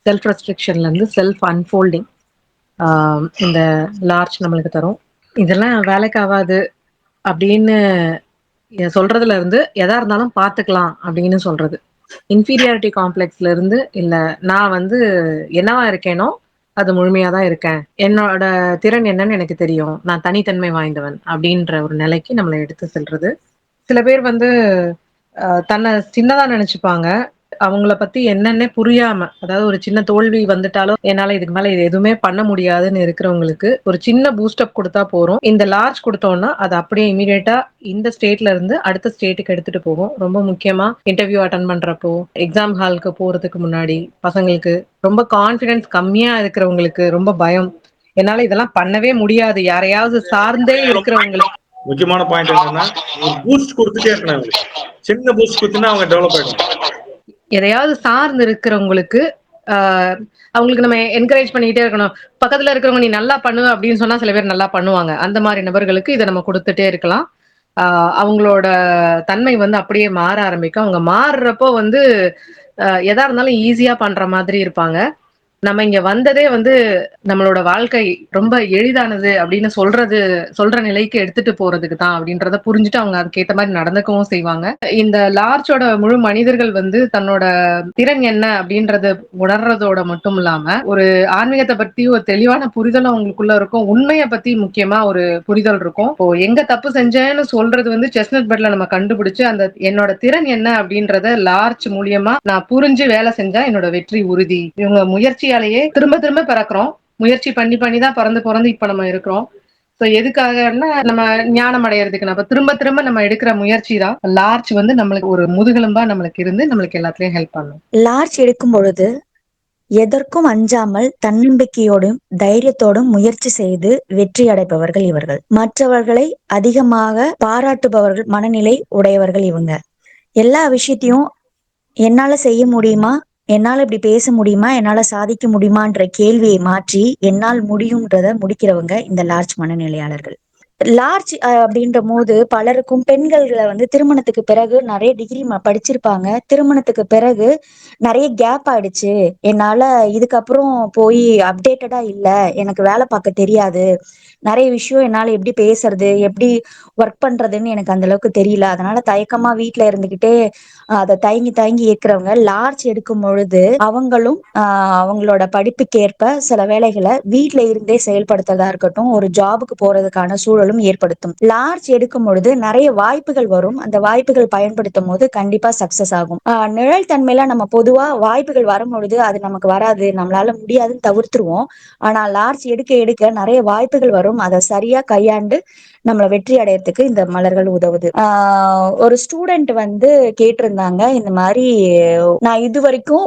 Self ரெஸ்ட்ரிக்ஷன்ல இருந்து self unfolding இந்த large நம்மளுக்கு தரும். இதெல்லாம் வேலைக்கு ஆகாது அப்படின்னு சொல்றதுல இருந்து எதா இருந்தாலும் பார்த்துக்கலாம் அப்படின்னு சொல்றது. இன்ஃபீரியாரிட்டி காம்ப்ளெக்ஸ்ல இருந்து இல்ல நான் வந்து என்னவா இருக்கேனோ அது முழுமையா தான் இருக்கேன், என்னோட திறன் என்னன்னு எனக்கு தெரியும், நான் தனித்தன்மை வாய்ந்தவன் அப்படின்ற ஒரு நிலைக்கு நம்மளை எடுத்து செல்றது. சில பேர் வந்து தன்னை சின்னதா நினைச்சுப்பாங்க. அவங்கள பத்தி என்னன்னே புரியாம, அதாவது ஒரு சின்ன தோல்வி வந்துட்டாலும் என்னால இதுக்கு மேல இது எதுவுமே பண்ண முடியாதுன்னு இருக்கிறவங்களுக்கு ஒரு சின்ன பூஸ்டப் கொடுத்தா போறோம். இந்த லார்ஜ் கொடுத்தோம்னா அது அப்படியே இமீடியட்டா இந்த ஸ்டேட்ல இருந்து அடுத்த ஸ்டேட்டுக்கு எடுத்துட்டு போகும். ரொம்ப முக்கியமா இன்டர்வியூ அட்டன் பண்றப்போ, எக்ஸாம் ஹாலுக்கு போறதுக்கு முன்னாடி பசங்களுக்கு, ரொம்ப கான்பிடன்ஸ் கம்மியா இருக்கிறவங்களுக்கு, ரொம்ப பயம், என்னால இதெல்லாம் பண்ணவே முடியாது, யாரையாவது சார்ந்தே இருக்கிறவங்களுக்கு முக்கியமான பாயிண்ட் என்னன்னா, ஒரு பூஸ்ட் கொடுத்துட்டே இருக்கணும். சின்ன பூஸ்ட் கொடுத்தீங்கன்னா அவங்க டெவலப் ஆயிடுவாங்க. எதையாவது சார்ந்து இருக்கிறவங்களுக்கு அவங்களுக்கு நம்ம என்கரேஜ் பண்ணிக்கிட்டே இருக்கணும். பக்கத்துல இருக்கிறவங்க நீ நல்லா பண்ணுவ அப்படின்னு சொன்னா சில பேர் நல்லா பண்ணுவாங்க. அந்த மாதிரி நபர்களுக்கு இதை நம்ம கொடுத்துட்டே இருக்கலாம். அவங்களோட தன்மை வந்து அப்படியே மாற ஆரம்பிக்கும். அவங்க மாறுறப்போ வந்து எதா இருந்தாலும் ஈஸியா பண்ற மாதிரி இருப்பாங்க. நம்ம இங்க வந்ததே வந்து நம்மளோட வாழ்க்கை ரொம்ப எளிதானது அப்படின்னு சொல்ற நிலைக்கு எடுத்துட்டு போறதுக்கு தான் அப்படின்றத புரிஞ்சுட்டு அவங்க அதுக்கேற்ற மாதிரி நடந்துக்கவும் செய்வாங்க. இந்த லார்ஜோட முழு மனிதர்கள் வந்து தன்னோட திறன் என்ன அப்படின்றத உணர்றதோட மட்டும் இல்லாம ஒரு ஆன்மீகத்தை பத்தி ஒரு தெளிவான புரிதல் அவங்களுக்குள்ள இருக்கும். உண்மையை பத்தி முக்கியமா ஒரு புரிதல் இருக்கும். இப்போ எங்க தப்பு செஞ்சேன்னு சொல்றது வந்து செஸ்னட் பெட்ல நம்ம கண்டுபிடிச்சு அந்த என்னோட திறன் என்ன அப்படின்றத லார்ஜ் மூலியமா நான் புரிஞ்சு வேலை செஞ்சா என்னோட வெற்றி உறுதி. இவங்க முயற்சியாலேயே திரும்ப திரும்ப பிறக்கிறோம். முயற்சி பண்ணி பண்ணி தான் பிறந்து இப்ப நம்ம இருக்கிறோம். எதுக்காகன்னா நம்ம ஞானம் அடையறதுக்கு நம்ம திரும்ப திரும்ப நம்ம எடுக்கிற முயற்சி தான் லார்ஜ் வந்து நம்மளுக்கு ஒரு முதுகெலும்பா நம்மளுக்கு இருந்து நம்மளுக்கு எல்லாத்துலயும் ஹெல்ப் பண்ணும். லார்ஜ் எடுக்கும் பொழுது எதற்கும் அஞ்சாமல் தன்னம்பிக்கையோடும் தைரியத்தோடும் முயற்சி செய்து வெற்றி அடைப்பவர்கள் இவர்கள். மற்றவர்களை அதிகமாக பாராட்டுபவர்கள் மனநிலை உடையவர்கள் இவங்க. எல்லா விஷயத்தையும் என்னால செய்ய முடியுமா, என்னால இப்படி பேச முடியுமா, என்னால சாதிக்க முடியுமான்ற கேள்வியை மாற்றி என்னால் முடியும்ன்றத முடிக்கிறவங்க இந்த லார்ஜ் மனநிலையாளர்கள். லார்ஜ் அப்படின்ற போது பலருக்கும் பெண்கள்ல வந்து திருமணத்துக்கு பிறகு நிறைய டிகிரி படிச்சிருப்பாங்க. திருமணத்துக்கு பிறகு நிறைய கேப் ஆயிடுச்சு, என்னால இதுக்கப்புறம் போய் அப்டேட்டடா இல்ல, எனக்கு வேலை பார்க்க தெரியாது, நிறைய விஷயம் என்னால எப்படி பேசுறது எப்படி ஒர்க் பண்றதுன்னு எனக்கு அந்த அளவுக்கு தெரியல, அதனால தயக்கமா வீட்டுல இருந்துகிட்டே அதை தயங்கி ஏற்கிறவங்க லார்ஜ் எடுக்கும் பொழுது அவங்களும் அவங்களோட படிப்புக்கேற்ப சில வேலைகளை வீட்டுல இருந்தே செயல்படுத்துறதா இருக்கட்டும், ஒரு ஜாபுக்கு போறதுக்கான சூழலும் ஏற்படுத்தும். லார்ஜ் எடுக்கும் பொழுது நிறைய வாய்ப்புகள் வரும். அந்த வாய்ப்புகள் பயன்படுத்தும் போது கண்டிப்பா சக்சஸ் ஆகும். நிழல் தன்மையில நம்ம பொதுவா வாய்ப்புகள் வரும் பொழுது அது நமக்கு வராது, நம்மளால முடியாதுன்னு தவிர்த்துருவோம். ஆனா லார்ஜ் எடுக்க எடுக்க நிறைய வாய்ப்புகள் வரும். அதை சரியா கையாண்டு நம்மளை வெற்றி அடையறதுக்கு இந்த மலர்கள் உதவுது. ஒரு ஸ்டூடெண்ட் வந்து கேட்டிருந்தாங்க, இந்த மாதிரி நான் இது வரைக்கும்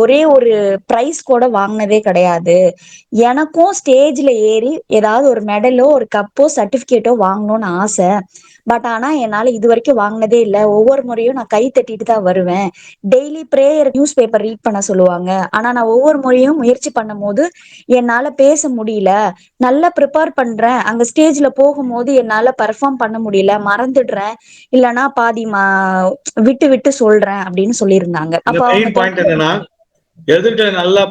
ஒரே ஒரு பிரைஸ் கூட வாங்கினதே கிடையாது, எனக்கும் ஸ்டேஜ்ல ஏறி ஏதாவது ஒரு மெடலோ ஒரு கப்போ சர்டிபிகேட்டோ வாங்கணும்னு ஆசை, பட் ஆனா என்னால இது வரைக்கும் வாங்கினதே இல்லை, ஒவ்வொரு முறையும் நான் கை தட்டிட்டு தான் வருவேன், daily prayer news paper read பண்ண சொல்லுவாங்க, ஆனா நான் ஒவ்வொரு முறையும் முயற்சி பண்ணும் போது என்னால பேச முடியல, நல்லா ப்ரிப்பேர் பண்றேன், அங்க ஸ்டேஜ்ல போகும்போது என்னால பெர்ஃபார்ம் பண்ண முடியல, மறந்துடுறேன், இல்லைன்னா பாதி விட்டு விட்டு சொல்றேன் அப்படின்னு சொல்லியிருந்தாங்க. அப்ப மெயின் பாயிண்ட் என்னன்னா, எதிர்க்க நல்லா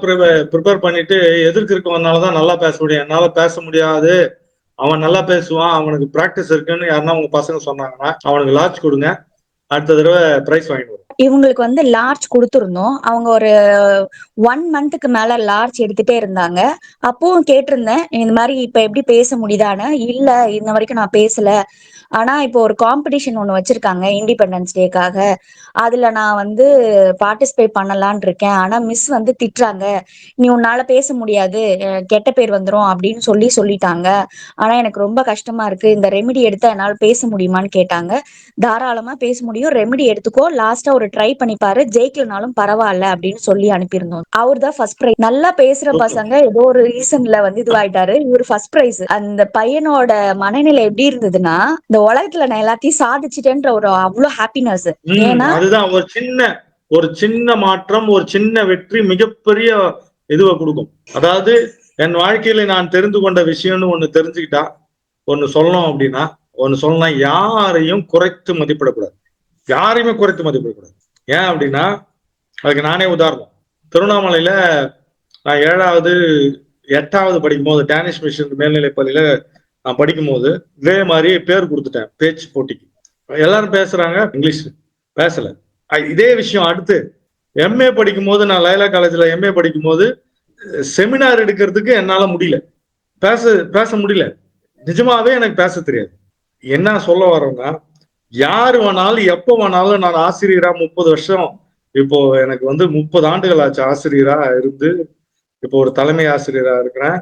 ப்ரிப்பேர் பண்ணிட்டு எதிர்க்க இருக்கவனாலதான் நல்லா பேச முடியும், என்னால பேச முடியாது, அவன் நல்லா பேசுவான், அவனுக்கு பிராக்டிஸ் இருக்குன்னு யாருன்னா உங்க பசங்க சொன்னாங்கன்னா அவனுக்கு லார்ஜ் கொடுங்க, அடுத்த தடவை பிரைஸ் வாங்கிடுவோம். இவங்களுக்கு வந்து லார்ஜ் கொடுத்துருந்தோம். அவங்க ஒரு 1 மந்த்துக்கு மேல லார்ஜ் எடுத்துட்டே இருந்தாங்க. அப்பவும் கேட்டிருந்தேன், இந்த மாதிரி இப்ப எப்படி பேச முடியுதான்னு. இல்ல, இன்ன வரைக்கும் நான் பேசல, ஆனா இப்போ ஒரு காம்படிஷன் ஒண்ணு வச்சிருக்காங்க இண்டிபெண்டன்ஸ் டேக்காக, அதுல நான் வந்து பார்ட்டிசிபேட் பண்ணலான் இருக்கேன், ஆனா மிஸ் வந்து திட்டுறாங்க, நீ உன்னால பேச முடியாது, கெட்ட பேர் வந்துரும் அப்படின்னு சொல்லிட்டாங்க, ஆனா எனக்கு ரொம்ப கஷ்டமா இருக்கு, இந்த ரெமிடி எடுத்தா என்னால பேச முடியுமான்னு கேட்டாங்க. தாராளமா பேச முடியும், ரெமிடி எடுத்துக்கோ, லாஸ்டா ஒரு ட்ரை பண்ணி பாரு, ஜெயிக்கலனாலும் பரவாயில்ல அப்படின்னு சொல்லி அனுப்பியிருந்தோம். அவர் தான் ஃபர்ஸ்ட் பிரைஸ். நல்லா பேசுற பசங்க ஏதோ ஒரு ரீசன்ல வந்து இதுவாயிட்டாரு, இவர் ஃபர்ஸ்ட் பிரைஸ். அந்த பையனோட மனநிலை எப்படி இருந்ததுன்னா, இந்த உலகத்துல நான் எல்லாத்தையும் சாதிச்சிட்டேன்ற ஒரு அவ்வளவு ஹாப்பினஸ். ஏன்னா அதுதான் ஒரு சின்ன மாற்றம், ஒரு சின்ன வெற்றி மிகப்பெரிய இதுவை கொடுக்கும். அதாவது என் வாழ்க்கையில நான் தெரிந்து கொண்ட விஷயம்னு ஒண்ணு தெரிஞ்சுக்கிட்டா, ஒண்ணு சொல்லணும் அப்படின்னா, ஒண்ணு சொல்லலாம், யாரையும் குறைத்து மதிப்பிடக்கூடாது, யாரையுமே குறைத்து மதிப்பிடக்கூடாது. ஏன் அப்படின்னா, அதுக்கு நானே உதாரணம். திருவண்ணாமலையில நான் 7வது 8வது படிக்கும்போது டேனிஷ் மிஷன் மேல்நிலை பள்ளியில நான் படிக்கும்போது இதே மாதிரி பேர் கொடுத்துட்டேன் பேச்சு போட்டிக்கு. எல்லாரும் பேசுறாங்க, இங்கிலீஷ் பேசல. இதே விஷயம் அடுத்து எம்ஏ படிக்கும்போது, நான் லைலா காலேஜ்ல எம்ஏ படிக்கும்போது செமினார் எடுக்கிறதுக்கு என்னால முடியல, பேச முடியல. நிஜமாவே எனக்கு பேச தெரியாது. என்ன சொல்ல வரோம்னா, யாரு வேணாலும் எப்ப வேணாலும், நான் ஆசிரியரா 30 வருஷம், இப்போ எனக்கு 30 ஆண்டுகள் ஆச்சு ஆசிரியரா இருந்து, இப்போ ஒரு தலைமை ஆசிரியரா இருக்கிறேன்.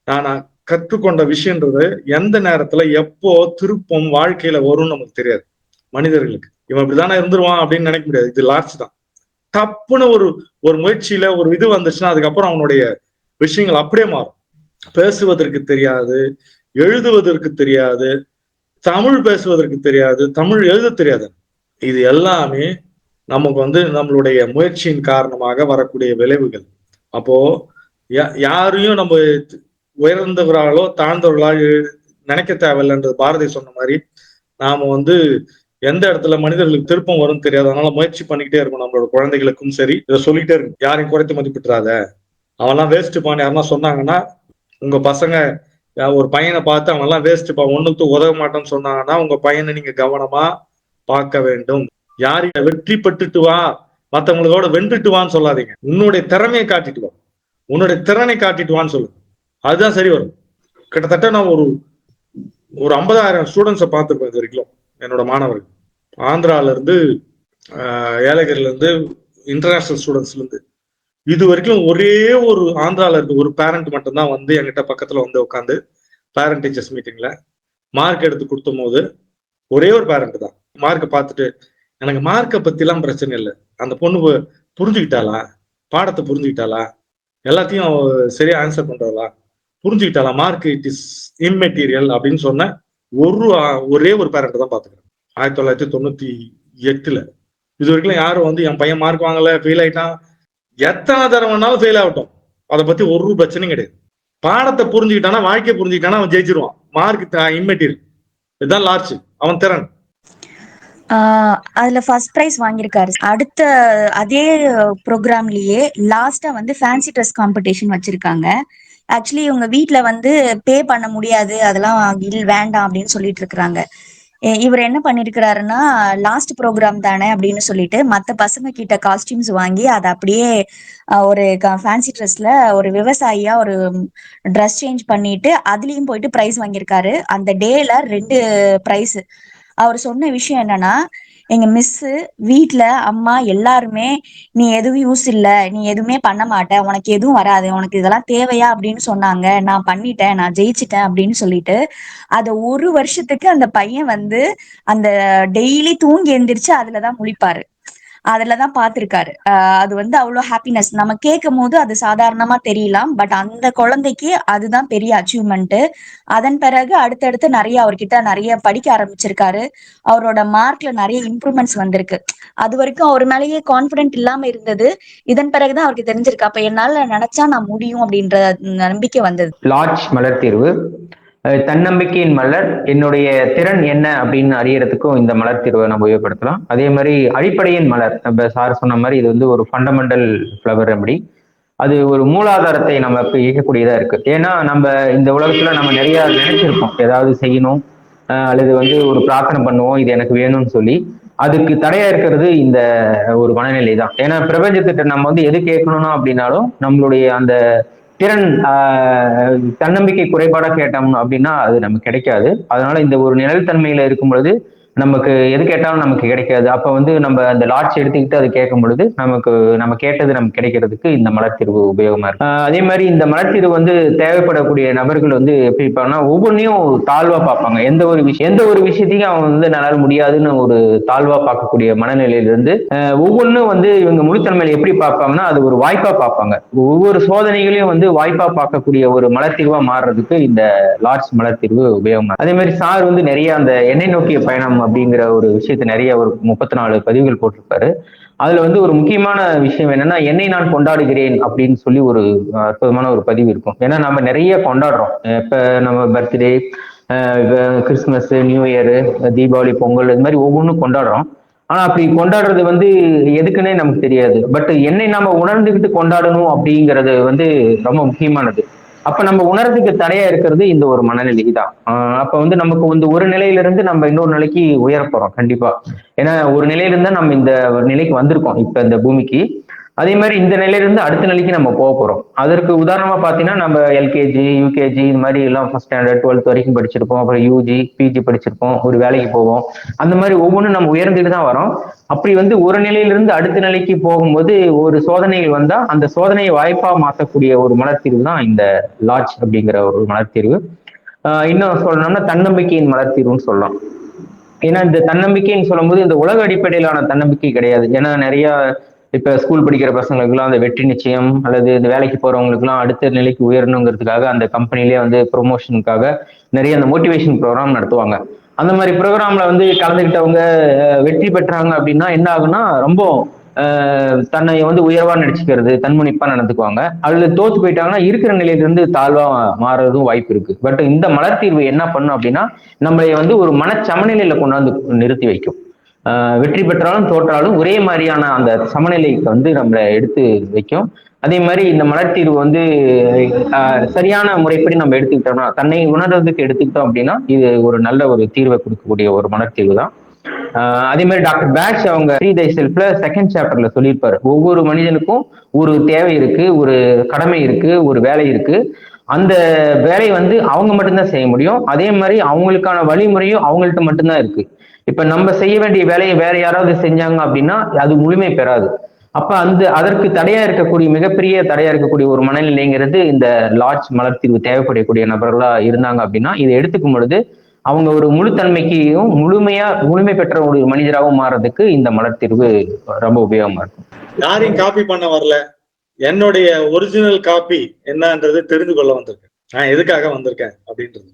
நான் கற்றுக்கொண்ட விஷயன்றது எந்த நேரத்துல எப்போ திருப்பம் வாழ்க்கையில வரும்னு நமக்கு தெரியாது. மனிதர்களுக்கு இவன் இப்படிதானே இருந்துருவான் அப்படின்னு நினைக்க முடியாது. இது லார்ஜ் தான். தப்புன்னு ஒரு முயற்சியில ஒரு இது வந்துச்சுன்னா அதுக்கப்புறம் அவனுடைய விஷயங்கள் அப்படியே மாறும். பேசுவதற்கு தெரியாது, எழுதுவதற்கு தெரியாது, தமிழ் பேசுவதற்கு தெரியாது, தமிழ் எழுத தெரியாது. இது எல்லாமே நமக்கு நம்மளுடைய முயற்சியின் காரணமாக வரக்கூடிய விளைவுகள். அப்போ யாரையும் நம்ம உயர்ந்தவர்களோ தாழ்ந்தவர்களாக நினைக்க தேவையில்லைன்றது பாரதி சொன்ன மாதிரி, நாம எந்த இடத்துல மனிதர்களுக்கு திருப்பம் வரும் தெரியாது. அதனால முயற்சி பண்ணிக்கிட்டே இருக்கும். நம்மளோட குழந்தைகளுக்கும் சரி இதை சொல்லிட்டே இருக்கும், யாரையும் குறைத்து மதிப்பிட்டுறாத, அவன்லாம் வேஸ்ட் பான்னு யாருன்னா சொன்னாங்கன்னா, உங்க பசங்க ஒரு பையனை பார்த்து அவன்லாம் வேஸ்ட்பா ஒண்ணுக்கு உதவ மாட்டேன்னு சொன்னாங்கன்னா, உங்க பையனை நீங்க கவனமா பார்க்க வேண்டும். யாரையும் வெற்றி பட்டுட்டு வா, மற்றவங்களோட வென்றுட்டு வான்னு சொல்லாதீங்க. உன்னுடைய திறமையை காட்டிட்டு வா, உன்னுடைய திறனை காட்டிட்டு வான்னு சொல்லு. அதுதான் சரி வரும். கிட்டத்தட்ட நான் ஒரு 50,000 ஸ்டூடெண்ட்ஸை பார்த்துருப்பேன் இது வரைக்கும். என்னோட மாணவர்கள் ஆந்திரால இருந்து, ஏலகிரில இருந்து, இன்டர்நேஷனல் ஸ்டூடெண்ட்ஸ்ல இருந்து, இது வரைக்கும் ஒரே ஒரு ஆந்திரால இருக்க ஒரு பேரண்ட் மட்டும்தான் என்கிட்ட பக்கத்துல உட்காந்து பேரண்ட் டீச்சர்ஸ் மீட்டிங்ல மார்க் எடுத்து கொடுத்தும் போது, ஒரே ஒரு பேரண்ட் தான் மார்க்கை பார்த்துட்டு, எனக்கு மார்க்கை பத்தி எல்லாம் பிரச்சனை இல்லை, அந்த பொண்ணு புரிஞ்சுக்கிட்டாளா, பாடத்தை புரிஞ்சுக்கிட்டாளா, எல்லாத்தையும் சரியா ஆன்சர் பண்றாளா, புரிஞ்சுக்கிட்டாளா, மார்க் இட் இஸ் இம்மெட்டீரியல் அப்படின்னு சொன்ன ஒரே ஒரு பேரண்ட் தான் பாத்துக்கிறேன் 1998. இது வரைக்கும் யாரும் என் பையன் மார்க் வாங்கல, ஃபெயில் ஆயிட்டான், எத்தனை தடவைனாலும் ஃபெயில் ஆகட்டும், அதை பத்தி ஒரு பிரச்சனையும் கிடையாது. பாடத்தை புரிஞ்சுக்கிட்டானா, வாழ்க்கையை புரிஞ்சுக்கிட்டானா அவன் ஜெயிச்சிருவான். மார்க் இம்மெட்டீரியல், இதுதான் லார்ஜ், அவன் திறன். அதுல ஃபர்ஸ்ட் பிரைஸ் வாங்கியிருக்காரு. அடுத்த அதே ப்ரோக்ராம்லயே லாஸ்டா ஃபேன்சி ட்ரெஸ் காம்படிஷன் வச்சிருக்காங்க. ஆக்சுவலி இவங்க வீட்டுல பே பண்ண முடியாது, அதெல்லாம் வேண்டாம் அப்படின்னு சொல்லிட்டு இருக்கிறாங்க. இவர் என்ன பண்ணிருக்கிறாருன்னா, லாஸ்ட் ப்ரோக்ராம் தானே அப்படின்னு சொல்லிட்டு மத்த பசங்க கிட்ட காஸ்டியூம்ஸ் வாங்கி அதை அப்படியே ஒரு ஃபேன்சி ட்ரெஸ்ல ஒரு விவசாயியா ஒரு ட்ரெஸ் சேஞ்ச் பண்ணிட்டு அதுலயும் போயிட்டு பிரைஸ் வாங்கியிருக்காரு. அந்த டேல 2 பிரைஸ். அவர் சொன்ன விஷயம் என்னன்னா, எங்க மிஸ்ஸு, வீட்டுல அம்மா எல்லாருமே, நீ எதுவும் யூஸ் இல்ல, நீ எதுவுமே பண்ண மாட்ட, உனக்கு எதுவும் வராது, உனக்கு இதெல்லாம் தேவையா அப்படின்னு சொன்னாங்க, நான் பண்ணிட்டேன், நான் ஜெயிச்சிட்டேன் அப்படின்னு சொல்லிட்டு அத 1 வருஷத்துக்கு அந்த பையன் அந்த டெய்லி தூங்கி எந்திரிச்சு அதுலதான் முழிப்பாரு, அதுலதான் பாத்திருக்காரு. அது அவ்வளவு ஹாப்பினஸ். நம்ம கேட்கும் போது அது சாதாரணமா தெரியலாம், பட் அந்த குழந்தைக்கு அதுதான் பெரிய அச்சீவ்மெண்ட். அதன் பிறகு அடுத்தடுத்து நிறைய அவர்கிட்ட நிறைய படிக்க ஆரம்பிச்சிருக்காரு. அவரோட மார்க்ல நிறைய இம்ப்ரூவ்மெண்ட்ஸ் வந்திருக்கு. அது வரைக்கும் அவர் மேலேயே கான்பிடென்ட் இல்லாம இருந்தது. இதன் பிறகுதான் அவருக்கு தெரிஞ்சிருக்கு, அப்ப என்னால நினைச்சா நான் முடியும் அப்படின்ற நம்பிக்கை வந்தது. லார்ஜ் மலர் தீர்வு தன்னம்பிக்கையின் மலர், என்னுடைய திறன் என்ன அப்படின்னு அறியறதுக்கும் இந்த மலர் தீர்வை நம்ம உபயோகப்படுத்தலாம். அதே மாதிரி அடிப்படையின் மலர், நம்ம சார் சொன்ன மாதிரி இது ஒரு ஃபண்டமெண்டல் ஃப்ளவர் ரெமடி. அது ஒரு மூலாதாரத்தை நமக்கு இயக்கக்கூடியதா இருக்கு. ஏன்னா நம்ம இந்த உலகத்துல நம்ம நிறைய நினைச்சிருப்போம், ஏதாவது செய்யணும் அல்லது ஒரு பிரார்த்தனை பண்ணுவோம், இது எனக்கு வேணும்னு சொல்லி. அதுக்கு தடையா இருக்கிறது இந்த ஒரு மனநிலை தான். ஏன்னா பிரபஞ்சத்திட்ட நம்ம எது கேட்கணும் அப்படின்னாலும் நம்மளுடைய அந்த திறன் தன்னம்பிக்கை குறைபாடா கேட்டோம் அப்படின்னா அது நமக்கு கிடைக்காது. அதனால இந்த ஒரு நிழல்தன்மையில இருக்கும் பொழுது நமக்கு எது கேட்டாலும் நமக்கு கிடைக்காது. அப்ப நம்ம அந்த லாட்ச் எடுத்துக்கிட்டு அது கேட்கும் பொழுது நம்ம கேட்டது நமக்கு கிடைக்கிறதுக்கு இந்த மலர்த்தீர்வு உபயோகமா இருக்கு. அதே மாதிரி இந்த மலர்த்தீர்வு தேவைப்படக்கூடிய நபர்கள் எப்படி இருப்பாங்கன்னா, ஒவ்வொன்றையும் தாழ்வா பார்ப்பாங்க. எந்த ஒரு விஷயத்தையும் அவன் என்னால முடியாதுன்னு ஒரு தாழ்வா பார்க்கக்கூடிய மனநிலையிலிருந்து ஒவ்வொன்றும் இவங்க முழுத்தன்மையில எப்படி பார்ப்பாங்கன்னா, அது ஒரு வாய்ப்பா பார்ப்பாங்க. ஒவ்வொரு சோதனைகளையும் வாய்ப்பா பார்க்கக்கூடிய ஒரு மலர்த்தீர்வா மாறுறதுக்கு இந்த லார்ஜ் மலர்த்தீர்வு உபயோகமா. அதே மாதிரி சார் நிறைய அந்த எண்ணெய் நோக்கிய பயணம் அப்படிங்கிற ஒரு விஷயத்தை நிறைய ஒரு 34 பதிவுகள் போட்டிருப்பாரு. அதுல ஒரு முக்கியமான விஷயம் என்னன்னா, என்னை நான் கொண்டாடுகிறேன் அப்படின்னு சொல்லி ஒரு அற்புதமான ஒரு பதிவு இருக்கும். ஏன்னா நம்ம நிறைய கொண்டாடுறோம். இப்ப நம்ம birthday, Christmas, new year, Deepavali, Pongal, இது மாதிரி ஒவ்வொன்றும் கொண்டாடுறோம். ஆனா அப்படி கொண்டாடுறது வந்து எதுக்குன்னே நமக்கு தெரியாது. பட் என்னை நாம உணர்ந்துகிட்டு கொண்டாடணும் அப்படிங்கிறது வந்து ரொம்ப முக்கியமானது. அப்ப நம்ம உணர்றதுக்கு தடையா இருக்கிறது இந்த ஒரு மனநிலை தான். அப்ப வந்து நமக்கு வந்து ஒரு நிலையில இருந்து நம்ம இன்னொரு நிலைக்கு உயர போறோம் கண்டிப்பா. ஏன்னா ஒரு நிலையில இருந்தா நம்ம இந்த நிலைக்கு வந்திருக்கோம் இப்ப இந்த பூமிக்கு. அதே மாதிரி இந்த நிலையில இருந்து அடுத்த நிலைக்கு நம்ம போக போறோம். அதற்கு உதாரணமா பாத்தீங்கன்னா நம்ம எல்கேஜி, யூகேஜி இந்த மாதிரி எல்லாம் ஃபர்ஸ்ட் ஸ்டாண்டர்ட் 12th வரைக்கும் படிச்சிருப்போம். அப்புறம் யூஜி, பிஜி படிச்சிருப்போம். ஒரு வேலைக்கு போவோம். அந்த மாதிரி ஒவ்வொன்றும் நம்ம உயர்ந்துட்டு தான் வரோம். அப்படி வந்து ஒரு நிலையிலிருந்து அடுத்த நிலைக்கு போகும்போது ஒரு சோதனைகள் வந்தா அந்த சோதனையை வாய்ப்பா மாற்றக்கூடிய ஒரு மலர்த்தீர்வு தான் இந்த லாட்ஜ் அப்படிங்கிற ஒரு மலர்த்தீர்வு. இன்னும் சொல்லணும்னா தன்னம்பிக்கையின் மலர்த்தீர்வுன்னு சொல்லலாம். ஏன்னா இந்த தன்னம்பிக்கைன்னு சொல்லும்போது இந்த உலக அடிப்படையிலான தன்னம்பிக்கை கிடையாது. ஏன்னா நிறைய இப்ப ஸ்கூல் படிக்கிற பசங்களுக்குலாம் அந்த வெற்றி நிச்சயம் அல்லது இந்த வேலைக்கு போறவங்களுக்குலாம் அடுத்த நிலைக்கு உயரணுங்கிறதுக்காக அந்த கம்பெனிலேயே வந்து ப்ரொமோஷனுக்காக நிறைய அந்த மோட்டிவேஷன் ப்ரோக்ராம் நடத்துவாங்க. அந்த மாதிரி ப்ரோக்ராம்ல வந்து கலந்துக்கிட்டவங்க வெற்றி பெற்றாங்க அப்படின்னா என்ன ஆகுன்னா ரொம்ப தன்னை வந்து உயர்வா நினைச்சுக்கிறது, தன்முனைப்பா நடந்துக்குவாங்க. அதுல தோத்து போயிட்டாங்கன்னா இருக்கிற நிலையிலிருந்து தாழ்வா மாறுறதும் வாய்ப்பு இருக்கு. பட் இந்த மலர்த்தீர்வு என்ன பண்ணும் அப்படின்னா நம்மளை வந்து ஒரு மனச்சமநிலையில கொண்டாந்து நிறுத்தி வைக்கும். வெற்றி பெற்றாலும் தோற்றாலும் ஒரே மாதிரியான அந்த சமநிலைக்கு வந்து நம்மளை எடுத்து வைக்கும். அதே மாதிரி இந்த மலர்த்தீர்வு வந்து சரியான முறைப்படி நம்ம எடுத்துக்கிட்டோம்னா தன்னை உணர்றதுக்கு எடுத்துக்கிட்டோம் அப்படின்னா இது ஒரு நல்ல ஒரு தீர்வை கொடுக்கக்கூடிய ஒரு மலர்த்தீர்வு தான். அதே மாதிரி டாக்டர் பேட்ச் அவங்க ஃப்ரீ தை செல்ஃப்ல செகண்ட் சாப்டர்ல சொல்லியிருப்பாரு. ஒவ்வொரு மனிதனுக்கும் ஒரு தேவை இருக்கு, ஒரு கடமை இருக்கு, ஒரு வேலை இருக்கு. அந்த வேலையை வந்து அவங்க மட்டும்தான் செய்ய முடியும். அதே மாதிரி அவங்களுக்கான வழிமுறையும் அவங்கள்ட்ட மட்டும்தான் இருக்கு. இப்ப நம்ம செய்ய வேண்டிய வேலையை வேற யாராவது செஞ்சாங்க அப்படின்னா அது முழுமை பெறாது. அப்ப அதற்கு தடையா இருக்கக்கூடிய மிகப்பெரிய தடையா இருக்கக்கூடிய ஒரு மனநிலைங்கிறது இந்த லாட்ஜ் மலர்த்தீர்வு தேவைப்படக்கூடிய நபர்களா இருந்தாங்க அப்படின்னா இதை எடுத்துக்கும் பொழுது அவங்க ஒரு முழுத்தன்மைக்கையும் முழுமை பெற்ற ஒரு மனிதராகவும் மாறதுக்கு இந்த மலர்த்தீர்வு ரொம்ப உபயோகமா இருக்கும். யாரையும் காப்பி பண்ண வரல, என்னுடைய ஒரிஜினல் காப்பி என்னன்றது தெரிந்து கொள்ள வந்திருக்கேன். நான் எதுக்காக வந்திருக்கேன் அப்படின்றது.